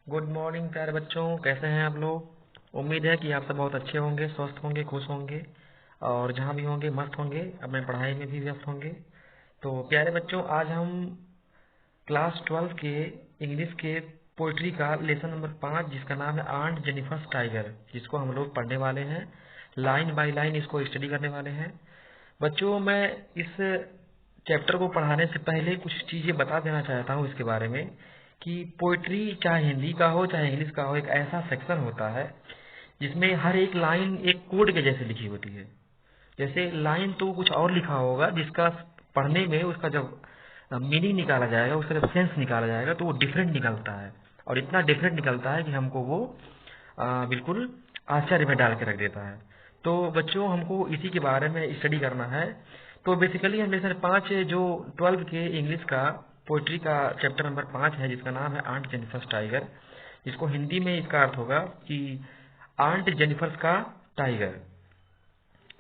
Good morning प्यारे बच्चों, कैसे हैं आप लोग। उम्मीद है कि आप सब बहुत अच्छे होंगे, स्वस्थ होंगे, खुश होंगे और जहाँ भी होंगे मस्त होंगे, अपने पढ़ाई में भी व्यस्त होंगे। तो प्यारे बच्चों, आज हम क्लास 12 के इंग्लिश के पोइट्री का लेसन नंबर 5, जिसका नाम है आंट जेनिफर्स टाइगर, जिसको हम लोग पढ़ने वाले हैं। लाइन बाय लाइन इसको स्टडी करने वाले हैं। बच्चों, मैं इस चैप्टर को पढ़ाने से पहले कुछ चीज़ें बता देना चाहता हूँ इसके बारे में कि पोइट्री चाहे हिंदी का हो चाहे इंग्लिश का हो, एक ऐसा सेक्शन होता है जिसमें हर एक लाइन एक कोड के जैसे लिखी होती है। जैसे लाइन तो कुछ और लिखा होगा, जिसका पढ़ने में उसका जब मीनिंग निकाला जाएगा, उसका जब सेंस निकाला जाएगा तो वो डिफरेंट निकलता है। और इतना डिफरेंट निकलता है कि हमको वो बिल्कुल आश्चर्य में डाल के रख देता है। तो बच्चों, हमको इसी के बारे में स्टडी करना है। तो बेसिकली हम लेसन 5 जो 12 के इंग्लिश का पोइट्री का चैप्टर नंबर 5 है, जिसका नाम है आंट जेनिफर्स टाइगर, जिसको हिंदी में इसका अर्थ होगा कि आंट जेनिफर्स का टाइगर।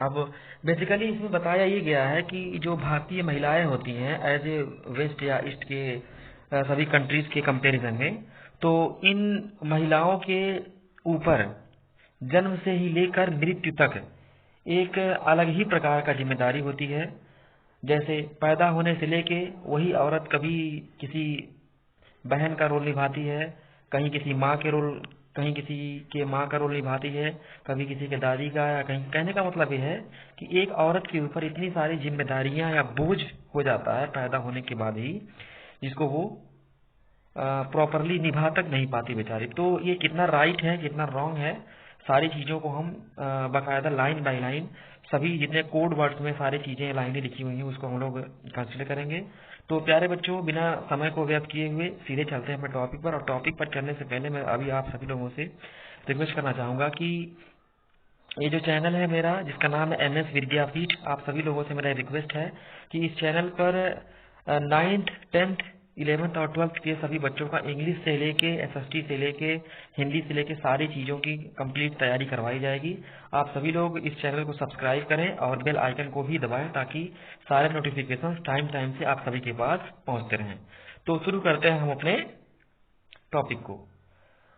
अब बेसिकली इसमें बताया ये गया है कि जो भारतीय महिलाएं होती हैं एज ए वेस्ट या ईस्ट के सभी कंट्रीज के कंपैरिजन में, तो इन महिलाओं के ऊपर जन्म से ही लेकर मृत्यु तक एक अलग ही प्रकार का जिम्मेदारी होती है। जैसे पैदा होने से लेके वही औरत कभी किसी बहन का रोल निभाती है, कहीं किसी माँ के रोल, कहीं किसी के माँ का रोल निभाती है, कभी किसी के दादी का, या कहीं। कहने का मतलब ये है कि एक औरत के ऊपर इतनी सारी जिम्मेदारियां या बोझ हो जाता है पैदा होने के बाद ही, जिसको वो प्रॉपरली निभा तक नहीं पाती बेचारी। तो ये कितना राइट है, कितना रॉन्ग है, सारी चीज़ों को हम बाकायदा लाइन बाय लाइन सभी जितने कोड वर्ड्स में सारी चीज़ें लाइनें लिखी हुई हैं उसको हम लोग कंसिडर करेंगे। तो प्यारे बच्चों, बिना समय को व्यर्थ किए हुए सीधे चलते हैं अपने टॉपिक पर। और टॉपिक पर चलने से पहले मैं अभी आप सभी लोगों से रिक्वेस्ट करना चाहूँगा कि ये जो चैनल है मेरा, जिसका नाम है MS विद्यापीठ, आप सभी लोगों से मेरा रिक्वेस्ट है कि इस चैनल पर 9th 10th 11th और 12th के सभी बच्चों का इंग्लिश से लेके SST से लेके हिंदी से लेके सारी चीज़ों की कंप्लीट तैयारी करवाई जाएगी। आप सभी लोग इस चैनल को सब्सक्राइब करें और बेल आइकन को भी दबाएं, ताकि सारे नोटिफिकेशन टाइम टाइम से आप सभी के पास पहुंचते रहें। तो शुरू करते हैं हम अपने टॉपिक को।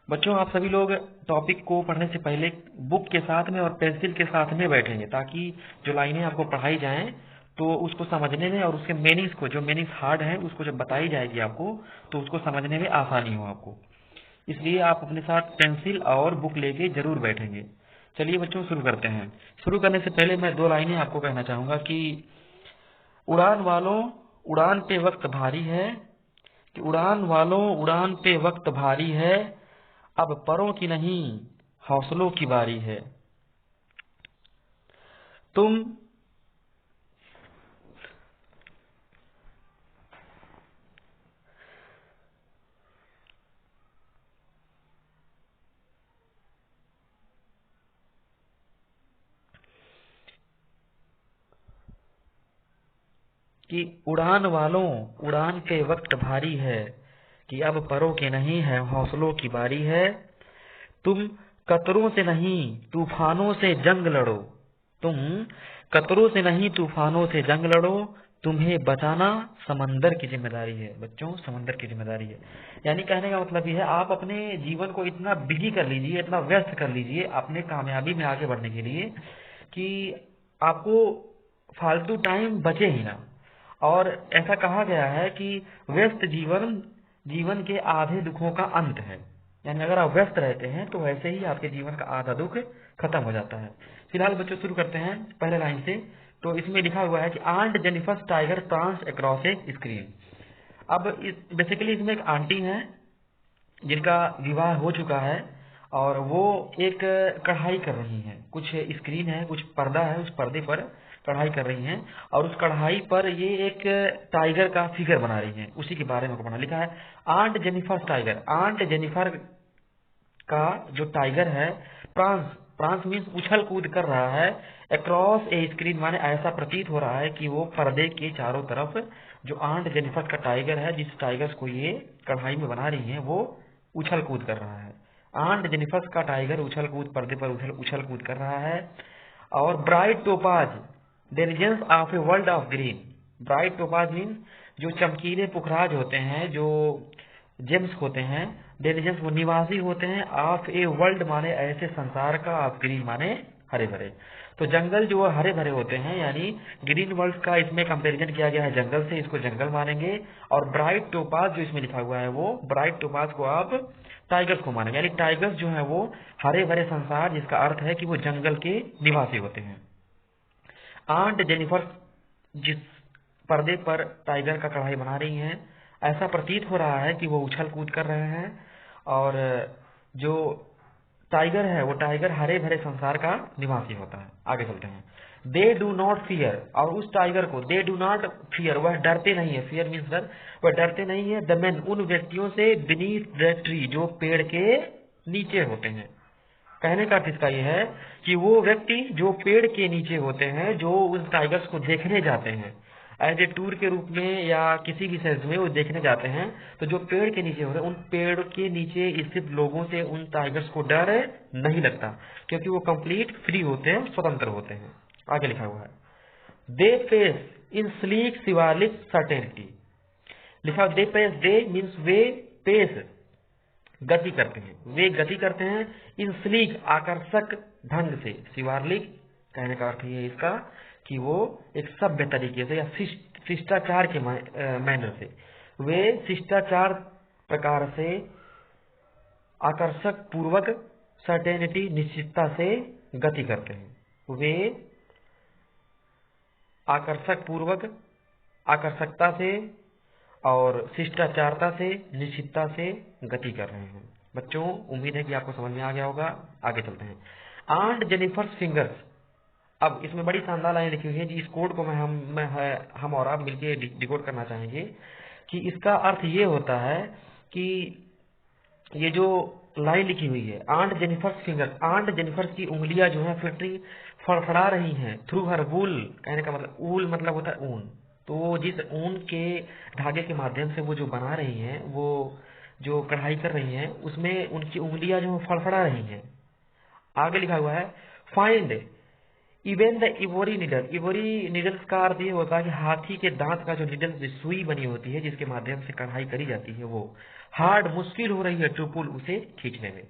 बच्चों, आप सभी लोग टॉपिक को पढ़ने से पहले बुक के साथ में और पेंसिल के साथ में बैठेंगे, ताकि जो लाइनें आपको पढ़ाई जाएं तो उसको समझने में और उसके मीनिंग्स को, जो मीनिंग्स हार्ड है उसको जब बताई जाएगी आपको, तो उसको समझने में आसानी हो आपको। इसलिए आप अपने साथ पेंसिल और बुक लेके जरूर बैठेंगे। चलिए बच्चों, शुरू करते हैं। शुरू करने से पहले मैं 2 लाइनें आपको कहना चाहूंगा कि उड़ान वालों, उड़ान पे वक्त भारी है, कि उड़ान वालों उड़ान पे वक्त भारी है, अब परों की नहीं हौसलों की बारी है। तुम कि उड़ान वालों उड़ान पे वक्त भारी है, कि अब परों के नहीं है हौसलों की बारी है। तुम कतरों से नहीं तूफानों से जंग लड़ो, तुम कतरों से नहीं तूफानों से जंग लड़ो, तुम्हें बचाना समंदर की जिम्मेदारी है। बच्चों, समंदर की जिम्मेदारी है, यानी कहने का मतलब ये है, आप अपने जीवन को इतना बिजी कर लीजिए, इतना व्यस्त कर लीजिए अपने कामयाबी में आगे बढ़ने के लिए, कि आपको फालतू टाइम बचे ही ना। और ऐसा कहा गया है कि व्यस्त जीवन जीवन के आधे दुखों का अंत है। यानी अगर आप व्यस्त रहते हैं तो वैसे ही आपके जीवन का आधा दुख खत्म हो जाता है। फिलहाल बच्चों, शुरू करते हैं पहले लाइन से। तो इसमें लिखा हुआ है कि aunt Jennifer's tiger prance across a screen. अब बेसिकली इसमें एक आंटी हैं जिनका विवाह हो चुका है, और वो एक कढ़ाई कर रही हैं। कुछ स्क्रीन है, कुछ पर्दा है, उस पर्दे पर कढ़ाई कर रही हैं, और उस कढ़ाई पर ये एक टाइगर का फिगर बना रही हैं। उसी के बारे में पढ़ा लिखा है aunt Jennifer tiger. Aunt Jennifer का जो टाइगर है, प्रांस प्रांस मीन्स उछल कूद कर रहा है, अक्रॉस ए स्क्रीन माने ऐसा प्रतीत हो रहा है कि वो पर्दे के चारों तरफ जो आंट जेनिफर का टाइगर है, जिस टाइगर को ये कढ़ाई में बना रही है, वो उछल कूद कर रहा है। आंट जेनिफर का टाइगर उछल कूद, पर्दे पर उछल उछल कूद कर रहा है। और bright topaz diligence of a world of green. Bright topaz means जो चमकीले पुखराज होते हैं, जो जेम्स होते हैं, डेनिजन्स वो निवासी होते हैं, ऑफ ए वर्ल्ड माने ऐसे संसार का, ऑफ ग्रीन माने हरे भरे। तो जंगल जो हरे भरे होते हैं, यानी ग्रीन वर्ल्ड का इसमें कंपैरिजन किया गया है जंगल से, इसको जंगल मानेंगे। और ब्राइट टोपाज जो इसमें लिखा हुआ है, वो ब्राइट टोपाज को आप टाइगर्स को मानेंगे, यानी टाइगर्स जो है वो हरे भरे संसार, जिसका अर्थ है कि वो जंगल के निवासी होते हैं। आंट जेनिफर जिस पर्दे पर टाइगर का कढ़ाई बना रही हैं, ऐसा प्रतीत हो रहा है कि वो उछल कूद कर रहे हैं। और जो टाइगर है वो टाइगर हरे भरे संसार का निवासी होता है। आगे चलते हैं। दे डू नॉट फियर, और उस टाइगर को दे डू नॉट फियर, वह डरते नहीं है, फियर मीन्स डर, वह डरते नहीं है, द मैन उन व्यक्तियों से, बीनीथ द ट्री जो पेड़ के नीचे होते हैं। कहने का अर्थ इसका यह है कि वो व्यक्ति जो पेड़ के नीचे होते हैं, जो उन टाइगर्स को देखने जाते हैं एज ए टूर के रूप में या किसी भी सेंस में वो देखने जाते हैं, तो जो पेड़ के नीचे होते हैं, उन पेड़ के नीचे स्थित लोगों से उन टाइगर्स को डर नहीं लगता, क्योंकि वो कंप्लीट फ्री होते हैं, स्वतंत्र होते हैं। आगे लिखा हुआ है, they pace in sleek chivalric certainty. लिखा दे पेस, दे मीन्स वे, पेस गति करते हैं, वे गति करते हैं, इन स्लीक आकर्षक ढंग से, शिवालिक कहने का अर्थ ये है इसका कि वो एक सभ्य तरीके से या शिष्टाचार के मैनर से, वे शिष्टाचार प्रकार से आकर्षक पूर्वक, सर्टेनिटी निश्चितता से गति करते हैं। वे आकर्षक पूर्वक, आकर्षकता से और शिष्टाचारता से, निश्चितता से गति कर रहे हैं। बच्चों, उम्मीद है कि आपको समझ में आ गया होगा। आगे चलते हैं। Aunt Jennifer's fingers. अब इसमें बड़ी शानदार लाइन लिखी हुई है जी, इस कोड को हम और आप मिलकर डिकोड करना चाहेंगे कि इसका अर्थ ये होता है कि ये जो लाइन लिखी हुई है, aunt Jennifer's finger, aunt Jennifer's की उंगलियां जो है फड़फड़ा रही हैं थ्रू हर वूल। कहने का मतलब वूल मतलब होता है ऊन, तो वो जिस ऊन के धागे के माध्यम से वो जो बना रही हैं, वो जो कढ़ाई कर रही हैं, उसमें उनकी उंगलियां जो फड़फड़ा रही हैं। आगे लिखा हुआ है, find even the ivory needle. Ivory needles का अर्थ ये होता है कि हाथी के दांत का जो निडल सुई बनी होती है, जिसके माध्यम से कढ़ाई करी जाती है, वो हार्ड मुश्किल हो रही है टू पुल, उसे खींचने में।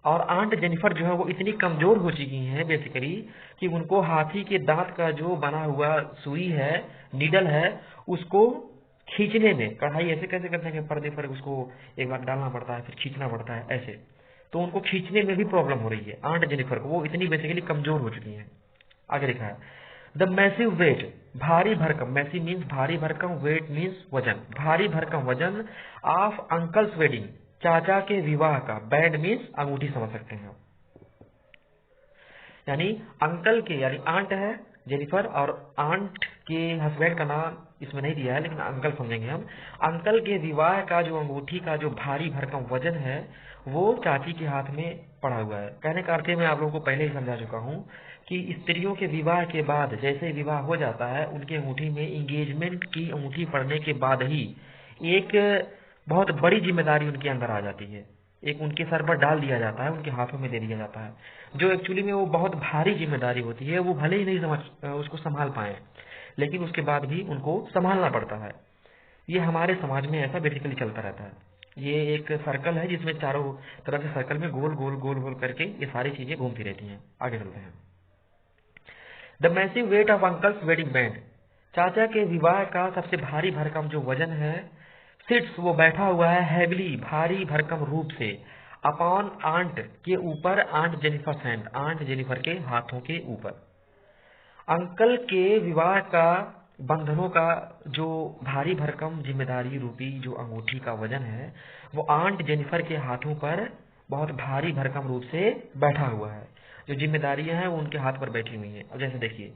और आंट जेनिफर जो है वो इतनी कमजोर हो चुकी हैं बेसिकली कि उनको हाथी के दांत का जो बना हुआ सुई है, निडल है, उसको खींचने में, कढ़ाई ऐसे कैसे करते हैं कि पर्दे पर उसको एक बार डालना पड़ता है, फिर खींचना पड़ता है ऐसे, तो उनको खींचने में भी प्रॉब्लम हो रही है आंट जेनिफर को, वो इतनी बेसिकली कमजोर हो चुकी हैं। आगे लिखा है, द मैसिव वेट, भारी भरकम, मैसी मीन्स भारी भरकम, वेट मीन्स वजन, भारी भरकम वजन ऑफ अंकल्स वेडिंग, चाचा के विवाह का, बैंड मीन्स अंगूठी समझ सकते हैं, यानी अंकल के, यानी आंट है जेनिफर, और आंट के हस्बैंड का नाम इसमें नहीं दिया है, लेकिन अंकल समझेंगे हम। अंकल के विवाह का जो अंगूठी का जो भारी भरकम वजन है, वो चाची के हाथ में पड़ा हुआ है। कहने का अर्थ मैं आप लोगों को पहले ही समझा चुका हूँ कि स्त्रियों के विवाह के बाद, जैसे विवाह हो जाता है, उनकी अंगूठी में इंगेजमेंट की अंगूठी पड़ने के बाद ही एक बहुत बड़ी जिम्मेदारी उनके अंदर आ जाती है, एक उनके सर पर डाल दिया जाता है, उनके हाथों में दे दिया जाता है, जो एक्चुअली में वो बहुत भारी जिम्मेदारी होती है। वो भले ही नहीं उसको संभाल पाए, लेकिन उसके बाद भी उनको संभालना पड़ता है। ये हमारे समाज में ऐसा बेसिकली चलता रहता है। ये एक सर्कल है जिसमें चारों तरफ से सर्कल में गोल गोल गोल गोल करके ये सारी चीजें घूमती रहती हैं। आगे चलते हैं। The massive weight of uncle's wedding band, चाचा के विवाह का सबसे भारी भरकम जो वजन है, सिट्स वो बैठा हुआ है, हैविली भारी भरकम रूप से, अपॉन आंट के ऊपर, aunt Jennifer hand, aunt Jennifer के हाथों के ऊपर। अंकल के विवाह का बंधनों का जो भारी भरकम जिम्मेदारी रूपी जो अंगूठी का वजन है, वो आंट जेनिफर के हाथों पर बहुत भारी भरकम रूप से बैठा हुआ है। जो जिम्मेदारियां हैं वो उनके हाथ पर बैठी हुई हैं। अब जैसे देखिए,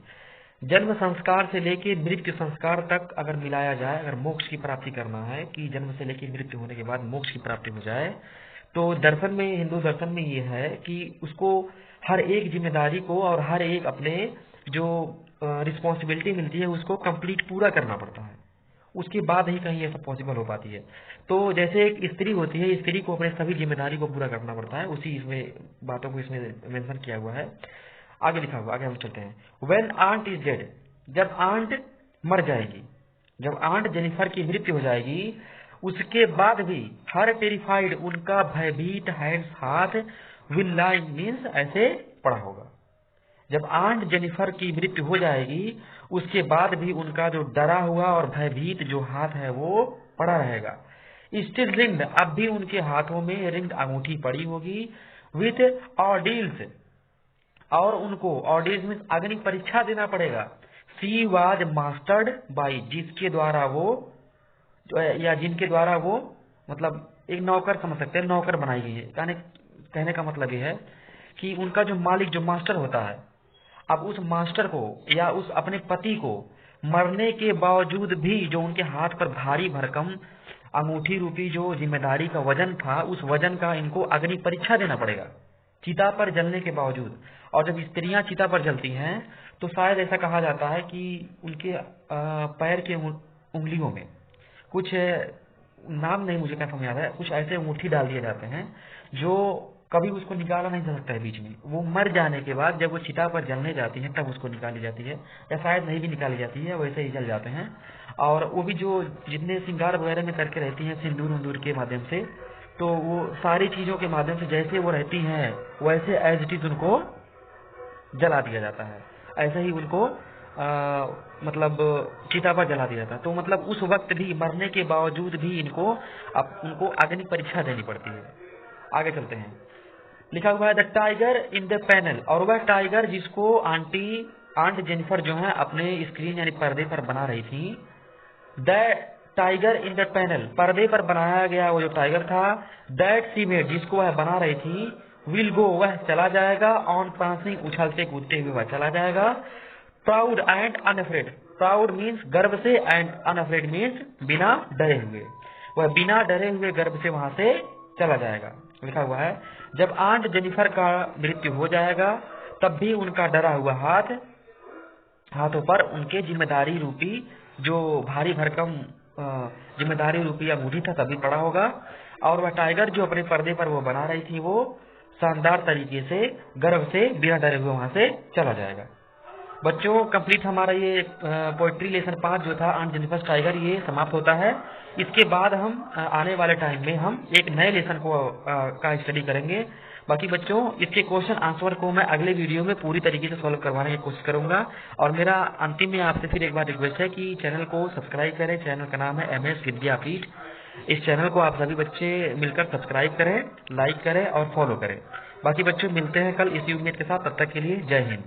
जन्म संस्कार से लेके मृत्यु संस्कार तक अगर मिलाया जाए, अगर मोक्ष की प्राप्ति करना है कि जन्म से लेके मृत्यु होने के बाद मोक्ष की प्राप्ति हो जाए, तो दर्शन में, हिंदू दर्शन में ये है कि उसको हर एक जिम्मेदारी को और हर एक अपने जो रिस्पॉन्सिबिलिटी मिलती है उसको कंप्लीट पूरा करना पड़ता है, उसके बाद ही कहीं ये सब पॉसिबल हो पाती है। तो जैसे एक स्त्री होती है, स्त्री को अपने सभी जिम्मेदारी को पूरा करना पड़ता है, उसी इसमें बातों को इसमें मेंशन किया हुआ है। आगे लिखा हुआ, आगे हम चलते हैं। व्हेन आंट इज डेड, जब आंट मर जाएगी, जब आंट जेनिफर की मृत्यु हो जाएगी, उसके बाद भी हर टेरिफाइड उनका भयभीत हैंड्स हाथ विल लाई मीन्स ऐसे पड़ा होगा। जब आंट जेनिफर की मृत्यु हो जाएगी उसके बाद भी उनका जो डरा हुआ और भयभीत जो हाथ है वो पड़ा रहेगा। स्टिल रिंग्ड, अब भी उनके हाथों में रिंग्ड अंगूठी पड़ी होगी। विथ ऑर्डिल्स, और उनको ऑर्डिल्स मीन्स अग्नि परीक्षा देना पड़ेगा। सी वाज मास्टर्ड बाई, जिसके द्वारा वो या जिनके द्वारा वो, मतलब एक नौकर समझ सकते हैं, नौकर बनाई गई है। कहने का मतलब ये है कि उनका जो मालिक जो मास्टर होता है, अब उस मास्टर को या उस अपने पति को मरने के बावजूद भी जो उनके हाथ पर भारी भरकम अंगूठी रूपी जो जिम्मेदारी का वजन था, उस वजन का इनको अग्नि परीक्षा देना पड़ेगा चिता पर जलने के बावजूद। और जब स्त्रियां चिता पर जलती हैं तो शायद ऐसा कहा जाता है कि उनके पैर के उंगलियों में कुछ नाम नहीं मुझे कंफर्म याद है, कुछ ऐसे अंगूठी डाल दिए जाते हैं जो कभी उसको निकाला नहीं जा सकता है बीच में। वो मर जाने के बाद जब वो चिता पर जलने जाती है तब उसको निकाली जाती है, या शायद नहीं भी निकाली जाती है, वैसे ही जल जाते हैं। और वो भी जो जितने श्रृंगार वगैरह में करके रहती हैं सिंदूर उंदूर के माध्यम से, तो वो सारी चीजों के माध्यम से जैसे वो रहती हैं वैसे एज इट इज उनको जला दिया जाता है। ऐसे ही उनको मतलब चिता पर जला दिया जाता है। तो मतलब उस वक्त भी मरने के बावजूद भी उनको अग्नि परीक्षा देनी पड़ती है। आगे चलते हैं। लिखा हुआ है the tiger in the panel, और वह टाइगर जिसको आंट जेनिफर जो है अपने स्क्रीन यानी पर्दे पर बना रही थी। The tiger in the panel, पर्दे पर बनाया गया वो जो टाइगर था। दैट सी मेड, जिसको वह बना रही थी। विल गो, वह चला जाएगा। ऑन प्रांसिंग, उछलते कूदते हुए वह चला जाएगा। Proud and unafraid, proud means गर्व से, एंड अनअफ्रेड मीन्स बिना डरे हुए। वह बिना डरे हुए गर्व से वहां से चला जाएगा। लिखा हुआ है जब आंट जेनिफर का मृत्यु हो जाएगा तब भी उनका डरा हुआ हाथों पर उनके जिम्मेदारी रूपी जो भारी भरकम जिम्मेदारी रूपी अंगूठी था तभी पड़ा होगा। और वह टाइगर जो अपने पर्दे पर वो बना रही थी वो शानदार तरीके से गर्व से बिना डरे हुए वहां से चला जाएगा। बच्चों कंप्लीट हमारा ये पोएट्री लेसन 5 जो था आंट जेनिफर टाइगर ये समाप्त होता है। इसके बाद हम आने वाले टाइम में हम एक नए लेसन को का स्टडी करेंगे। बाकी बच्चों इसके क्वेश्चन आंसर को मैं अगले वीडियो में पूरी तरीके से सॉल्व करवाने की कोशिश करूंगा। और मेरा अंतिम में आपसे फिर एक बार रिक्वेस्ट है कि चैनल को सब्सक्राइब करें। चैनल का नाम है MS विद्यापीठ। इस चैनल को आप सभी बच्चे मिलकर सब्सक्राइब करें, लाइक करें और फॉलो करें। बाकी बच्चों मिलते हैं कल इसी उम्मीद के साथ, तब तक के लिए जय हिंद।